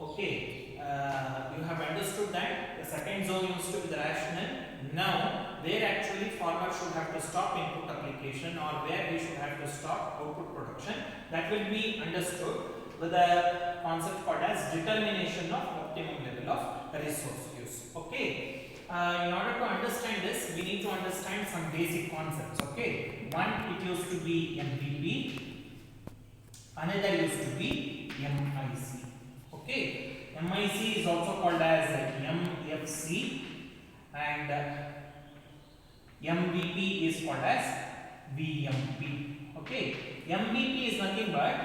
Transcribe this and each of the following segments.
Okay, you have understood that the second zone used to be the rational. Now, where actually farmer should have to stop input application or where he should have to stop output production, that will be understood with a concept called as determination of optimum level of resource use. Okay. In order to understand this, we need to understand some basic concepts. Okay, one, it used to be MVP, another used to be MIC. Okay, MIC is also called as MFC and MVP is called as VMP. Okay, MVP is nothing but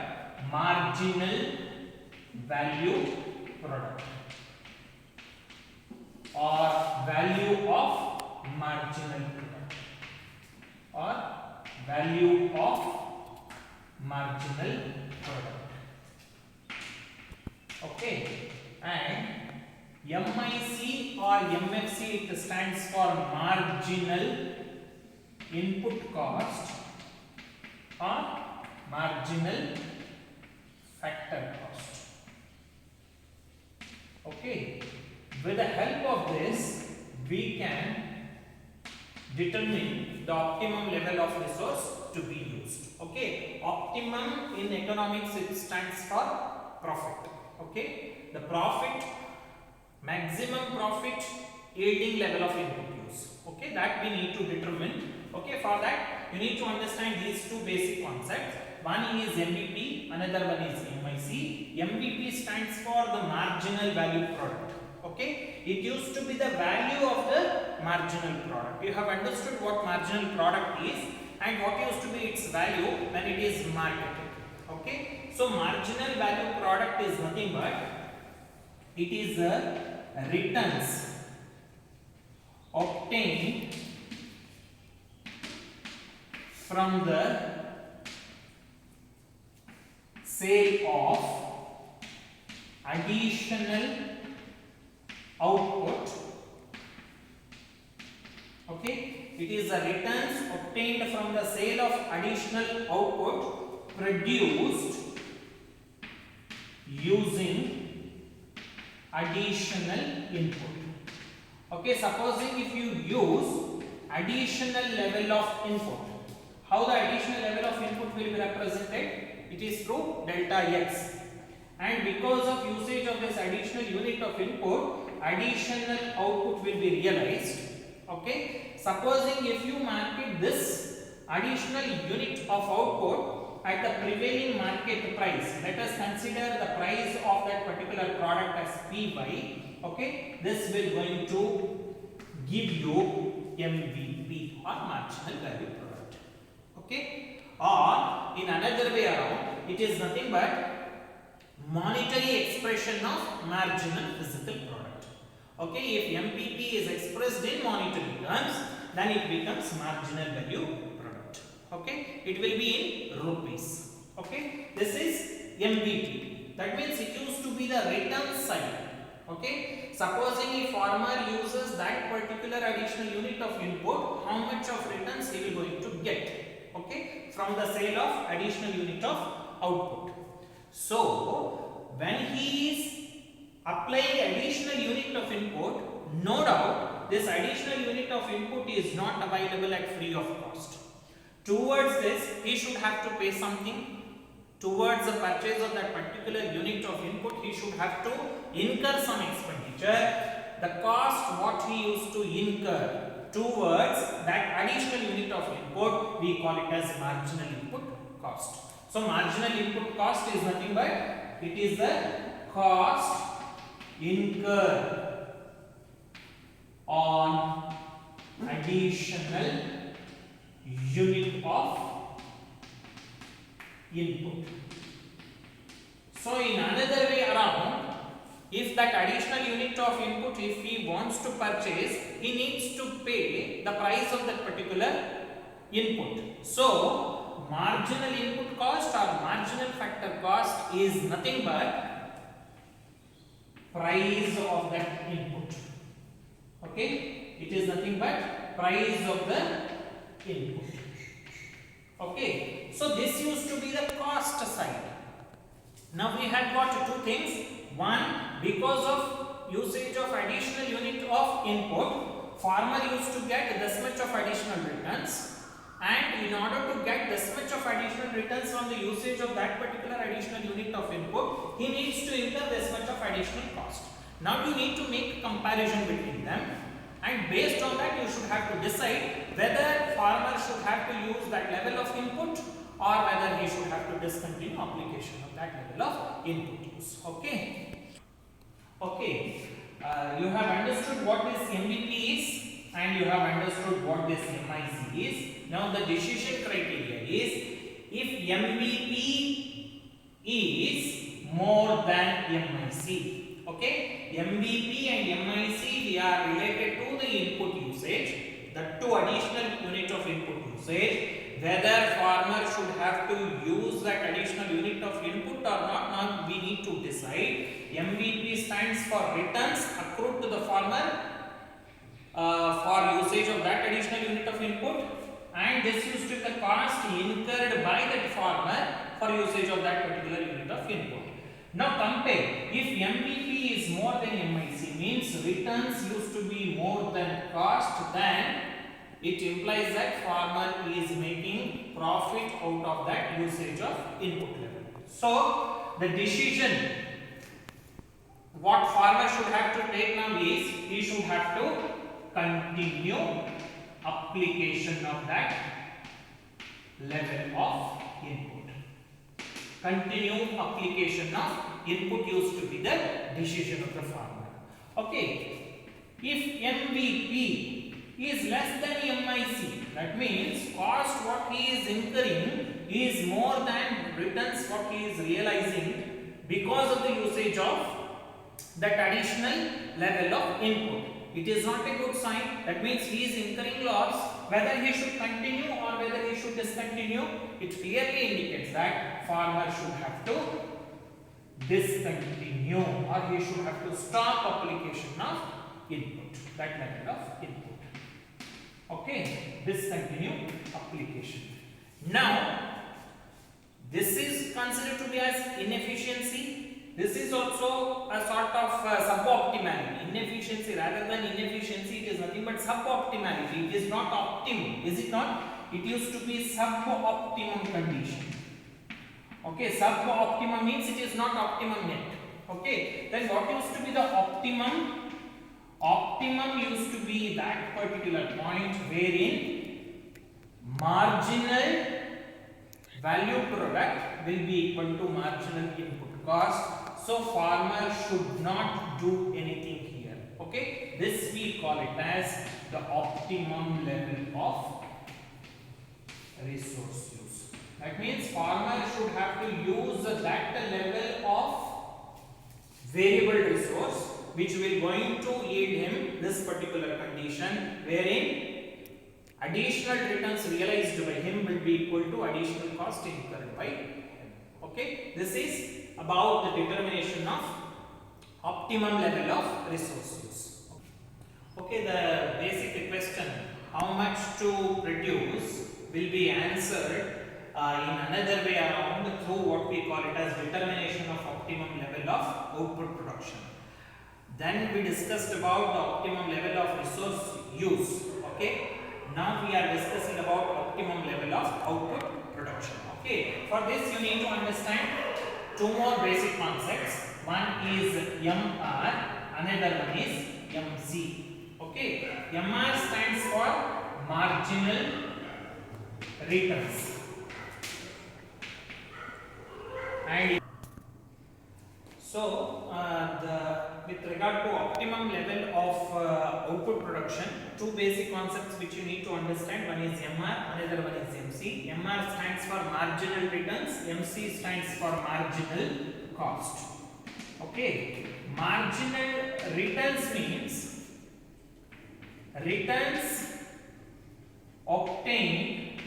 marginal value product or value of marginal product or value of marginal product. Okay, and MIC or MFC, it stands for marginal input cost or marginal factor cost. Okay, with the help of this we can determine the optimum level of resource to be used. Okay, optimum in economics, it stands for profit. Okay, the profit, maximum profit yielding level of input use. Okay, that we need to determine. Okay, for that you need to understand these two basic concepts. One is MVP, another one is MIC. MVP stands for the marginal value product. Okay, it used to be the value of the marginal product. You have understood what marginal product is and what used to be its value when it is marketed. Okay, so marginal value product is nothing but it is the returns obtained from the sale of additional output. Okay, it is the returns obtained from the sale of additional output produced using additional input. Okay, supposing if you use additional level of input, how the additional level of input will be represented? It is through delta X, and because of usage of this additional unit of input, additional output will be realized. Okay, supposing if you market this additional unit of output at the prevailing market price, let us consider the price of that particular product as Py. Okay, this will going to give you MVP or marginal value product. Okay, or in another way around, it is nothing but monetary expression of marginal physical product. Okay, if MPP is expressed in monetary terms, then it becomes marginal value product. Okay, it will be in rupees. Okay, this is MVP. That means it used to be the return side. Okay, supposing a farmer uses that particular additional unit of input, how much of returns he will going to get? Okay, from the sale of additional unit of output. So when he is applying additional unit of input, no doubt this additional unit of input is not available at free of cost. Towards this, he should have to pay something. Towards the purchase of that particular unit of input, he should have to incur some expenditure. The cost what he used to incur towards that additional unit of input, we call it as marginal input cost. So marginal input cost is nothing but it is the cost incurred on additional unit of input. So in another way around, if that additional unit of input, if he wants to purchase, he needs to pay the price of that particular input. So marginal input cost or marginal factor cost is nothing but price of that input. Okay, it is nothing but price of the input. Okay, so this used to be the cost side. Now we had got two things. One, because of usage of additional unit of input, farmer used to get this much of additional returns, and in order to get this much of additional returns from the usage of that particular additional unit of input, he needs to incur this much of additional cost. Now you need to make a comparison between them, and based on that you should have to decide whether farmer should have to use that level of input or whether he should have to discontinue application of that level of input use. Okay. You have understood what this MVP is and you have understood what this MIC is. Now the decision criteria is if MVP is more than MIC. Okay, MVP and MIC, they are related to the input usage, the two additional unit of input usage. Whether farmer should have to use that additional unit of input or not, now we need to decide. MVP stands for returns accrued to the farmer for usage of that additional unit of input, and this used to be the cost incurred by that farmer for usage of that particular unit of input. Now compare, if MVP is more than MIC, means returns used to be more than cost, then it implies that farmer is making profit out of that usage of input level. So the decision what farmer should have to take now is he should have to continue application of that level of input. Continue application of input used to be the decision of the farmer. Okay, if MVP is less than MIC, that means cost what he is incurring is more than returns what he is realizing because of the usage of that additional level of input. It is not a good sign. That means he is incurring loss. Whether he should continue or whether he should discontinue, it clearly indicates that farmer should have to discontinue or he should have to stop application of input, that level of input. Okay, discontinue application. Now, this is considered to be as inefficiency. This is also a sort of suboptimality. Inefficiency, rather than inefficiency, it is nothing but suboptimality. It is not optimum, is it not? It used to be suboptimum condition. Okay, suboptimum means it is not optimum yet. Okay, then what used to be the optimum? Optimum used to be that particular point wherein marginal value product will be equal to marginal input cost. So farmer should not do anything here. Okay, this we call it as the optimum level of resource use. That means farmer should have to use that level of variable resource which will going to yield him this particular condition wherein additional returns realized by him will be equal to additional cost incurred by him. Okay, this is about the determination of optimum level of resource use. Okay, the basic question how much to produce will be answered in another way around through what we call it as determination of optimum level of output production. Then we discussed about the optimum level of resource use. Okay, now we are discussing about optimum level of output production. Okay, for this you need to understand two more basic concepts. One is MR, another one is MC. Okay, MR stands for marginal returns. And so, with regard to optimum level of output production, two basic concepts which you need to understand. One is MR, another one is MC. MR stands for marginal returns, MC stands for marginal cost. Okay, marginal returns means returns obtained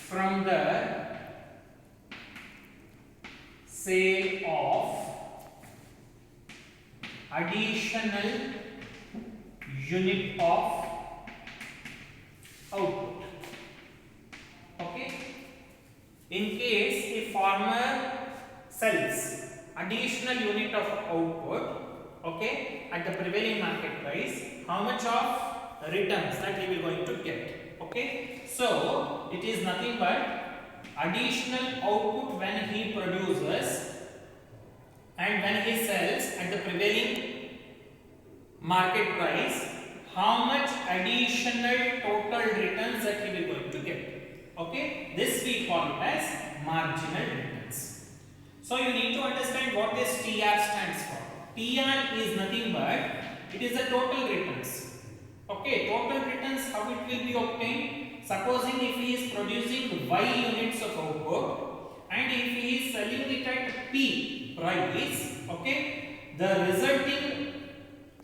from the sale of additional unit of output. Okay, in case a farmer sells additional unit of output, okay, at the prevailing market price, how much of returns that he will going to get. Okay, so it is nothing but additional output when he produces and when he sells at the prevailing market price, how much additional total returns that he will going to get. Okay, this we call it as marginal returns. So you need to understand what this TR stands for. TR is nothing but it is the total returns. Okay, total returns, how it will be obtained? Supposing if he is producing Y units of output and if he is selling it at P price, okay, the resulting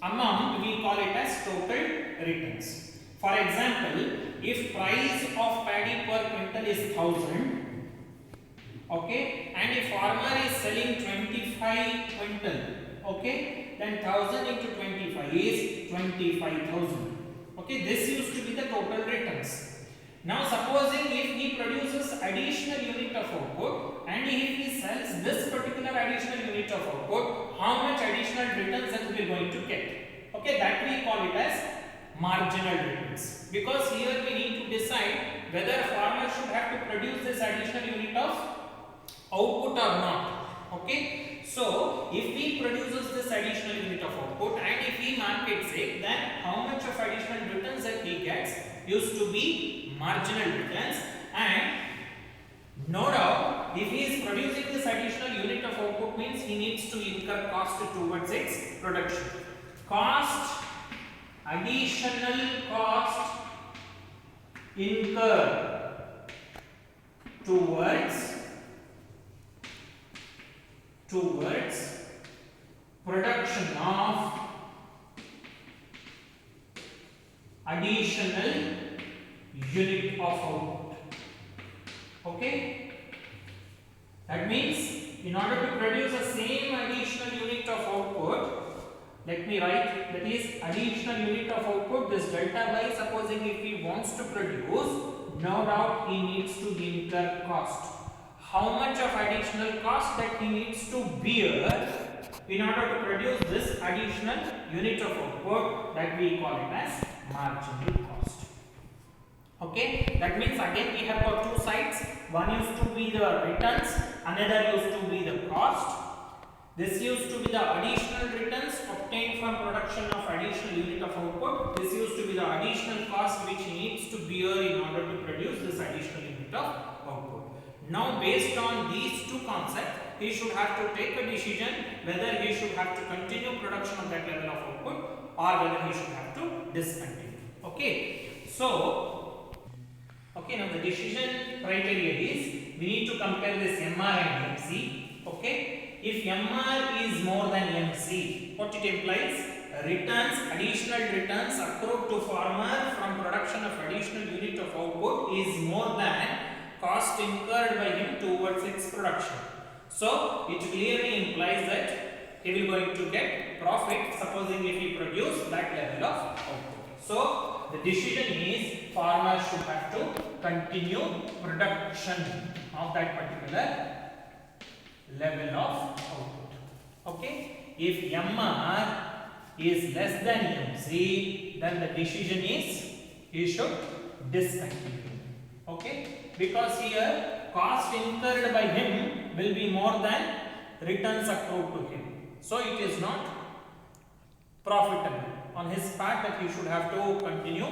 amount we call it as total returns. For example, if price of paddy per quintal is 1000, okay, and if farmer is selling 25 quintal, okay, then 1000 into 25 is 25,000. Okay, this used to be the total returns. Now supposing if he produces additional unit of output and if he sells this particular additional unit of output, how much additional returns that we are going to get? Okay, that we call it as marginal returns, because here we need to decide whether farmer should have to produce this additional unit of output or not. Okay, so if he produces this additional unit of output and if he markets it, then how much of additional returns that he gets used to be marginal returns. And no doubt, if he is producing this additional unit of output, means he needs to incur cost towards its production. Cost, additional cost incurred towards production of additional unit of output. Okay, that means in order to produce the same additional unit of output, let me write, that is additional unit of output, this delta y, supposing if he wants to produce, no doubt he needs to incur cost. How much of additional cost that he needs to bear in order to produce this additional unit of output, that we call it as marginal cost. Okay, that means again we have got two sides. One used to be the returns, another used to be the cost. This used to be the additional returns obtained from production of additional unit of output. This used to be the additional cost which he needs to bear in order to produce this additional unit of output. Now based on these two concepts, he should have to take a decision whether he should have to continue production of that level of output or whether he should have to discontinue. Okay, so now the decision criteria is we need to compare this MR and MC. Okay, if MR is more than MC, what it implies? Returns, additional returns accrued to farmer from production of additional unit of output is more than cost incurred by him towards its production. So it clearly implies that he will going to get profit, supposing if he produce that level of output. So the decision is farmer should have to continue production of that particular level of output. Okay, if MR is less than MC, then the decision is he should discontinue. Okay, because here cost incurred by him will be more than returns accrued to him, so it is not profitable on his part that he should have to continue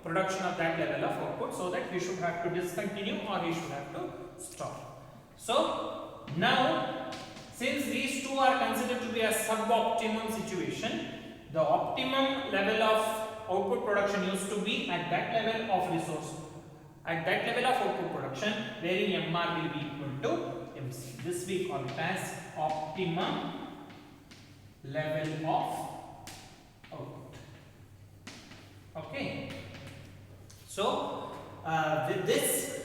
production of that level of output, so that he should have to discontinue or he should have to stop. So now, since these two are considered to be a suboptimum situation, the optimum level of output production used to be at that level of resource, at that level of output production, wherein MR will be equal to MC. This we call it as optimum level of output. Okay, so with this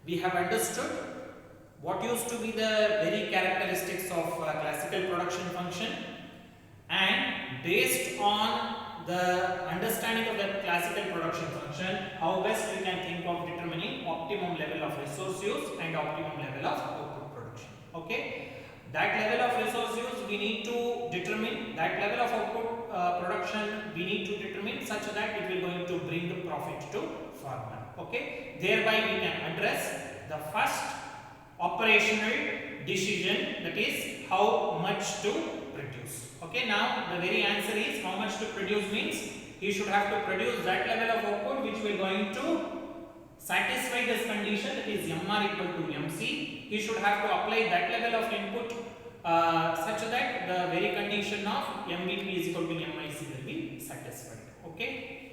we have understood what used to be the very characteristics of classical production function, and based on the understanding of the classical production function, how best we can think of determining optimum level of resource use and optimum level of output production. Okay, that level of resource use we need to determine, that level of output production we need to determine such that it will going to bring the profit to farmer. Okay, thereby we can address the first operational decision, that is how much to produce. Okay, now the very answer is how much to produce means he should have to produce that level of output which will going to satisfy this condition, that is MR equal to MC. He should have to apply that level of input such that the very condition of MVP is equal to MIC will be satisfied. Okay.